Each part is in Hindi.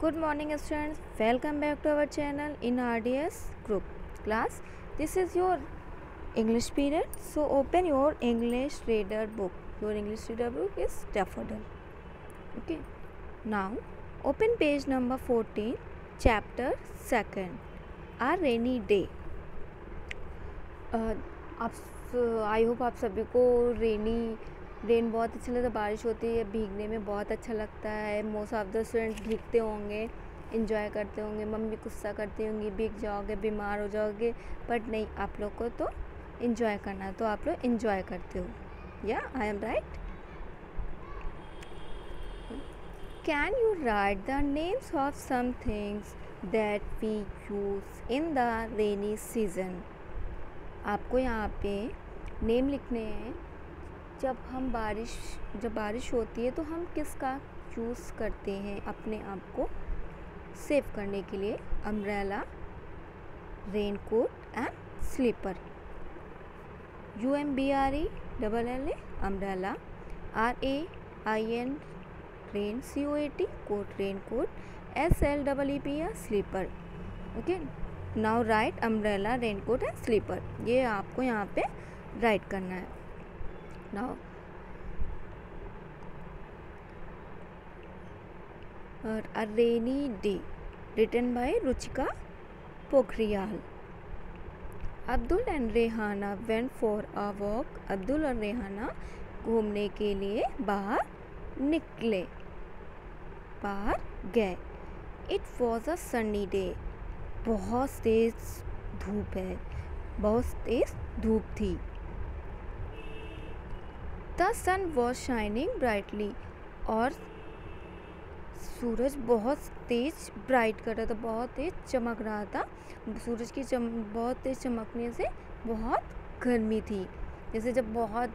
Good morning students, welcome back to our channel in RDS group class. This is your English period, so open your English reader book. Your English reader book is Daffodil. Okay, now open page number 14, chapter 2nd, A Rainy Day. I hope आप सभी को रेन बहुत अच्छा लगता है। बारिश होती है, भीगने में बहुत अच्छा लगता है। मोस्ट ऑफ द स्टूडेंट्स भीगते होंगे, इंजॉय करते होंगे। मम्मी गुस्सा करती होंगी, भीग जाओगे, बीमार हो जाओगे, बट नहीं, आप लोग को तो इंजॉय करना है, तो आप लोग इंजॉय करते हो। या I am right? Can you write the names of some things that we use in the rainy season? आपको यहाँ पे नेम लिखने हैं। जब बारिश होती है तो हम किसका यूज़ करते हैं अपने आप को सेव करने के लिए? Umbrella, raincoat and slipper. UMBRE umbrella, RAIN rain, COAT coat, raincoat, SLEEPR slipper. Okay, now write umbrella, raincoat and slipper. ये आपको यहाँ पे राइट करना है। Now a rainy day written by Ruchika Pokhriyal. Abdul and Rehana went for a walk. Abdul और रेहाना घूमने के लिए बाहर गए। It was a sunny day. बहुत तेज धूप थी। The sun was shining brightly. और सूरज बहुत तेज ब्राइट कर रहा था, बहुत तेज चमक रहा था। सूरज की बहुत तेज चमकने से बहुत गर्मी थी। जैसे जब बहुत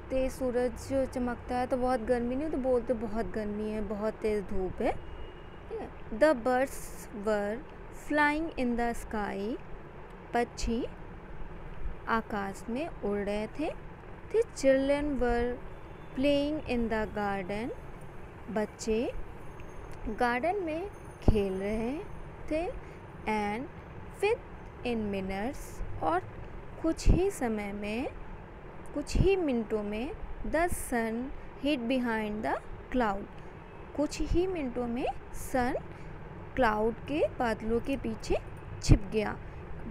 तेज सूरज चमकता है तो बहुत गर्मी नहीं, तो बोलते बहुत गर्मी है, बहुत तेज धूप है। The birds were flying in the sky. पक्षी आकाश में उड़ रहे थे। The children were playing in the garden. बच्चे गार्डन में खेल रहे थे। एंड विद इन मिनट्स, और कुछ ही मिनटों में the sun hid behind the cloud. कुछ ही मिनटों में सन क्लाउड के बादलों के पीछे छिप गया।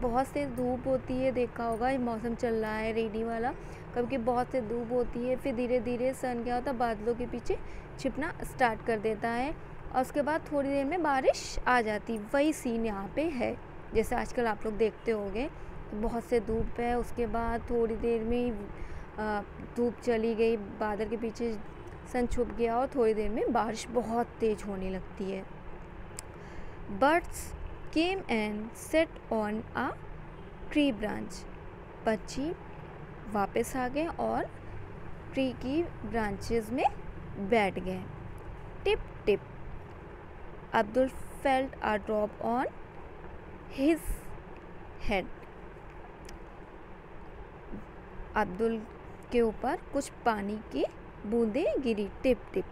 बहुत से धूप होती है, देखा होगा, ये मौसम चल रहा है रेनी वाला, कभी बहुत से धूप होती है, फिर धीरे धीरे सन क्या होता है, बादलों के पीछे छिपना स्टार्ट कर देता है, और उसके बाद थोड़ी देर में बारिश आ जाती। वही सीन यहाँ पे है, जैसे आजकल आप लोग देखते होंगे, बहुत से धूप है, उसके बाद थोड़ी देर में धूप चली गई, बादल के पीछे सन छुप गया, और थोड़ी देर में बारिश बहुत तेज होने लगती है। Birds came and set on a tree branch. पक्षी वापस आ गए और ट्री की ब्रांचेस में बैठ गए। Tip tip, Abdul felt a drop on his head. Abdul के ऊपर कुछ पानी की बूंदें गिरी। Tip tip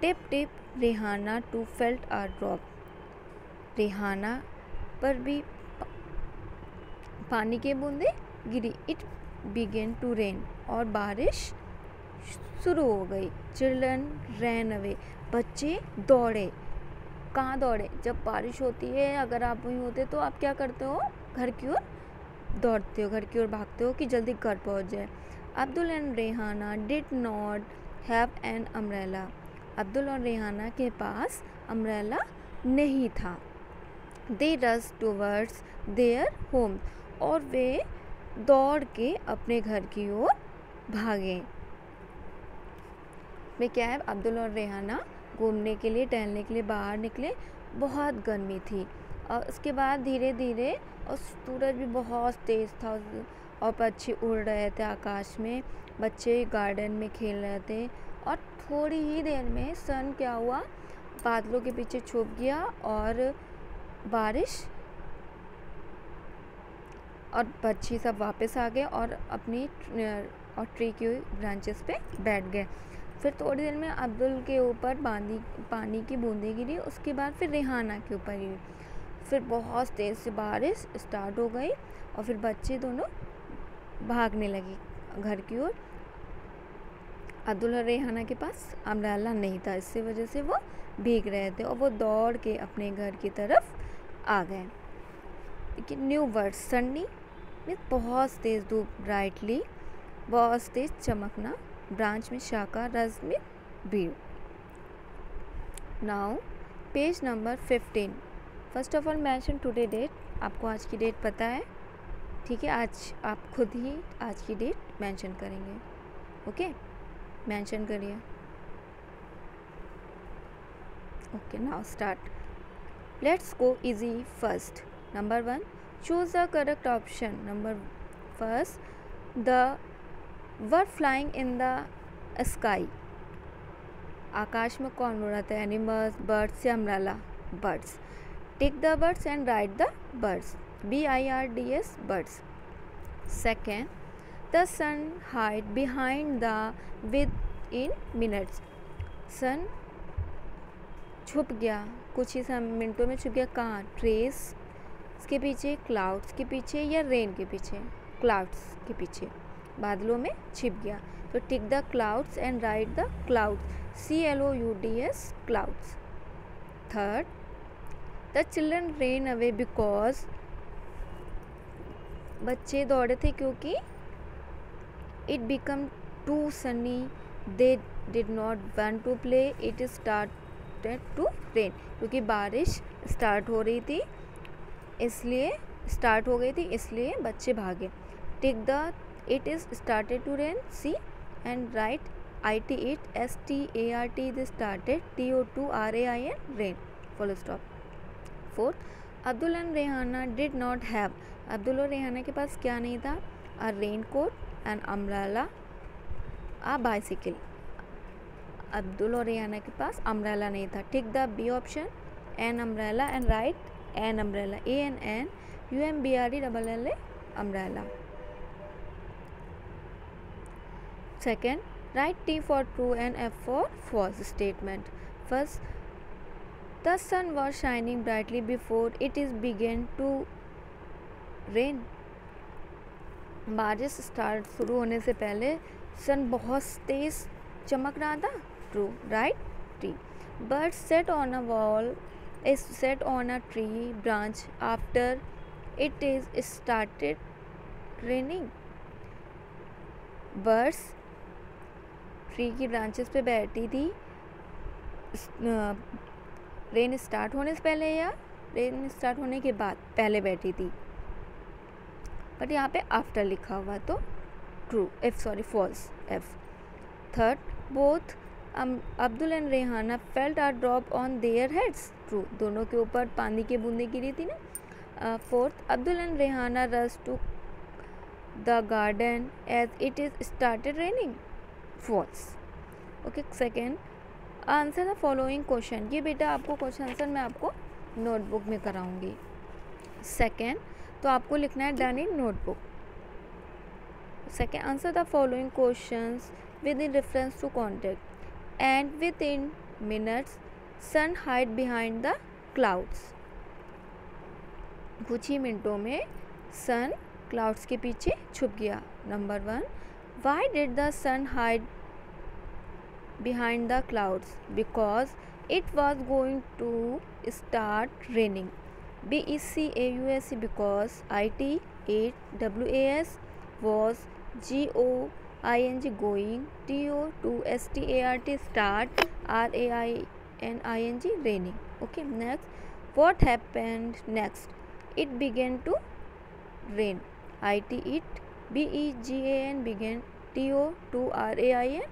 tip tip, Rehana too felt a drop. Rehana पर भी पानी की बूंदें गिरी। इट बिगेन टू रेन, और बारिश शुरू हो गई। चिल्ड्रन रैन अवे, बच्चे दौड़े। कहाँ दौड़े? जब बारिश होती है, अगर आप वहीं होते तो आप क्या करते हो? घर की ओर दौड़ते हो, घर की ओर भागते हो कि जल्दी घर पहुँच जाए। Abdul and Rehana did not have an umbrella. Abdul और रेहाना के पास अम्ब्रेला नहीं था। दे रश टूवर्ड्स देयर होम, और वे दौड़ के अपने घर की ओर भागे। में क्या है, अब्दुल और रेहाना घूमने के लिए, टहलने के लिए बाहर निकले। बहुत गर्मी थी, और उसके बाद धीरे धीरे, और सूरज भी बहुत तेज़ था, और पक्षी उड़ रहे थे आकाश में, बच्चे गार्डन में खेल रहे थे, और थोड़ी ही देर में सन क्या हुआ, बादलों के पीछे छुप गया, और बारिश, और पक्षी सब वापस आ गए और अपनी ट्री की ब्रांचेस पे बैठ गए। फिर थोड़ी देर में अब्दुल के ऊपर पानी की बूंदें गिरी, उसके बाद फिर रेहाना के ऊपर गिरी। फिर बहुत तेज़ से बारिश स्टार्ट हो गई और फिर बच्चे दोनों भागने लगे घर की ओर। अब्दुल और रेहाना के पास अम्ब्रेला नहीं था, इससे वजह से वो भीग रहे थे और वो दौड़ के अपने घर की तरफ आ गए। लेकिन न्यू वर्ड सन्नी मीन्स बहुत तेज़ धूप, ब्राइटली बहुत तेज़ चमकना, ब्रांच में शाखा, रस में भीड़। Now page number 15। First of all mention today date, आपको आज की डेट पता है, ठीक है। आज आप खुद ही आज की डेट मेंशन करेंगे, ओके। मेंशन करिए। Okay, now start. Let's go easy first. Number 1, choose the correct option. Number first, the word flying in the sky. आकाश में कौन उड़ रहा था? एनिमल्स, बर्ड्स या umbrella? Birds. Tick the birds and write the birds, BIRDS, birds. Second, the sun hide behind the within minutes. Sun छुप गया, कुछ ही मिनटों में छुप गया। कहाँ? ट्रेस के पीछे, क्लाउड्स के पीछे या रेन के पीछे? क्लाउड्स के पीछे, बादलों में छिप गया। तो tick the clouds and write the clouds, CLOUDS, clouds. Third, the children ran away because. बच्चे दौड़े थे क्योंकि it become too sunny, they did not want to play, it started to rain. क्योंकि बारिश स्टार्ट हो रही थी, इसलिए स्टार्ट हो गई थी, इसलिए बच्चे भागे। Tick the it is started to rain, C, and write IT it, START, they started, TO2RAIN, rain, full stop. Fourth, Abdul and Rehana did not have. Abdul और रेहाना के पास क्या नहीं था? A raincoat, an umbrella, a bicycle. Abdul और रेहाना के पास अम्ब्रेला नहीं था। Tick the B option, an umbrella, and write an umbrella, ANN UMBRELLA, umbrella. Second, write T for true and F for false statement. First, the sun was shining brightly before it is began to rain. बारिश शुरू होने से पहले सन बहुत तेज चमक रहा था। True, right? T. Birds sat on a wall, sat on a tree branch after it is started raining. Birds tree की ब्रांचेस पे बैठी थी रेन स्टार्ट होने से पहले या रेन स्टार्ट होने के बाद? पहले बैठी थी, बट यहाँ पे आफ्टर लिखा हुआ, तो true, false, F। Third, both Abdul and Rehana felt a drop on their heads. True, दोनों के ऊपर पानी की बूंदें गिरी थी ना। Fourth, Abdul and Rehana rush to the garden as it is started raining. False. Okay, second, answer the following question. ये बेटा आपको क्वेश्चन आंसर मैं आपको नोटबुक में कराऊंगी। सेकेंड, तो आपको लिखना है done in notebook. Second, answer the following questions within reference to context and within minutes sun hide behind the clouds. कुछ ही मिनटों में सन क्लाउड्स के पीछे छुप गया। Number 1, why did the sun hide behind the clouds? Because it was going to start raining. BECAUSE, because IT8WAS was GOING, going, TO2START, start, RAINING, raining. Okay, next, what happened next? It began to rain. IT BEGAN, began, TO2RAIN,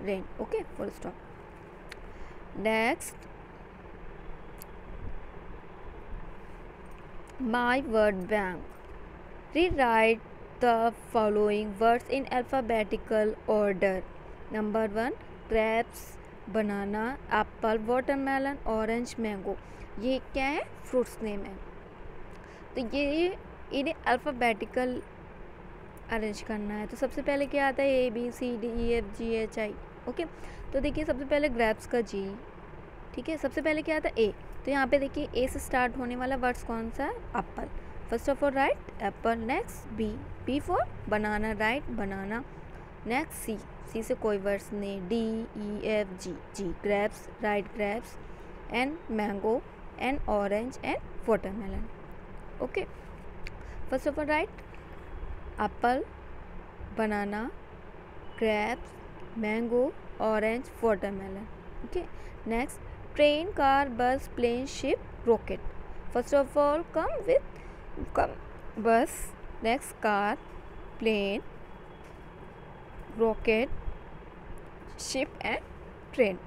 rain. Okay, full stop. Next, my word bank. Rewrite the following words in alphabetical order. Number 1, grapes, banana, apple, watermelon, orange, mango. ये क्या है? फ्रूट्स नेम है। तो ये इन्हें अल्फ़ाबेटिकल अरेंज करना है। तो सबसे पहले क्या आता है? A B C D E F G H I। Okay, तो देखिए सबसे पहले ग्रेप्स का जी, ठीक है। सबसे पहले क्या आता है ए, तो यहाँ पे देखिए ए से स्टार्ट होने वाला वर्ड्स कौन सा है, apple. First of all write apple. Next B, B for banana, write banana. Next C, C से कोई वर्ड्स नहीं, D E F G, G grapes, write grapes. And mango and orange and watermelon. Okay, first of all write apple, banana, grapes, mango, orange, watermelon. Okay, next train, car, bus, plane, ship, rocket. First of all come bus, next car, plane, rocket, ship and train.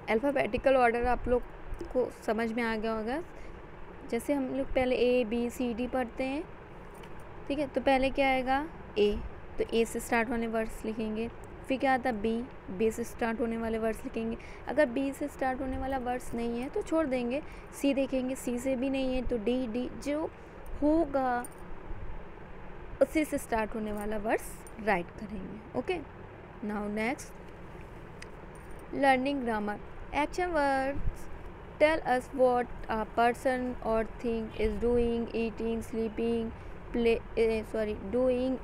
Alphabetical order आप लोग को समझ में आ गया होगा। जैसे हम लोग पहले ए बी सी डी पढ़ते हैं, ठीक है। तो पहले क्या आएगा ए, तो ए से स्टार्ट होने वर्ड्स लिखेंगे। फिर क्या आता है बी, बी से स्टार्ट होने वाले वर्ड्स लिखेंगे। अगर बी से स्टार्ट होने वाला वर्ड्स नहीं है तो छोड़ देंगे। सी देखेंगे, सी से भी नहीं है तो डी, डी जो होगा उसी से स्टार्ट होने वाला वर्ड्स राइट करेंगे। Okay, now next learning grammar. Action words tell us what a person or thing is doing, eating, sleeping, doing,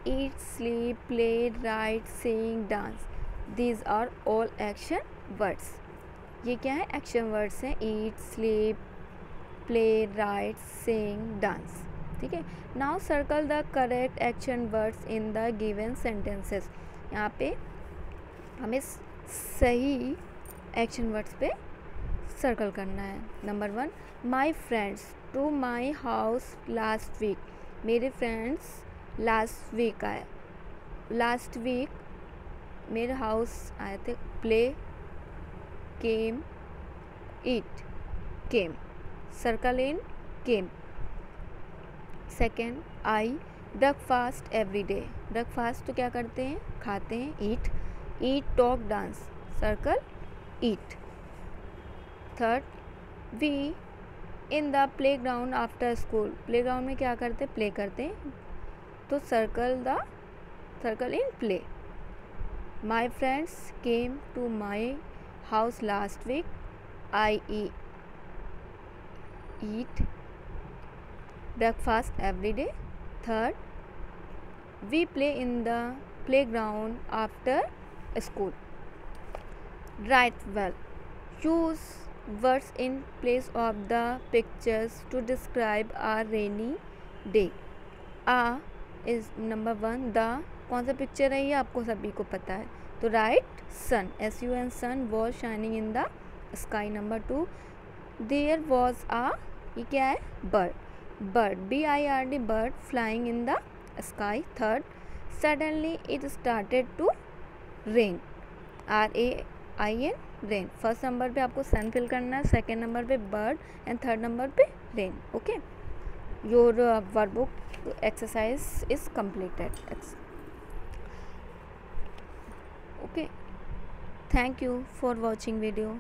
eat, sleep, play, write, sing, dance. These are all action words. ये क्या है, एक्शन वर्ड्स हैं। eat, sleep, play, write, sing, dance, ठीक है। now circle the correct action words in the given sentences. यहाँ पे हमें सही एक्शन वर्ड्स पे सर्कल करना है। Number 1, my friends to my house last week. मेरे फ्रेंड्स लास्ट वीक आए, लास्ट वीक मेरे हाउस आए थे। Play, came, eat, came, circle in came. Second, I breakfast every day. Breakfast तो क्या करते हैं, खाते हैं, eat. Eat, talk, dance, circle eat. Third, we in the play ground after school. Playground में क्या करते हैं, प्ले करते हैं, तो circle in play. My friends came to my house last week, I eat breakfast every day. Third, we play in the play ground after school. Write well, use words in place of the pictures to describe a rainy day. A is number 1, the कौन सा पिक्चर है ये आपको सभी को पता है, तो write sun, sun, sun was shining in the sky. Number 2, there was a, ये क्या है, bird, bird, bird flying in the sky. Third, suddenly it started to rain, rain, rain. First number पे आपको सन फिल करना है, सेकेंड नंबर पे बर्ड एंड थर्ड नंबर पे rain. Okay, your workbook exercise is completed. Okay, thank you for watching video.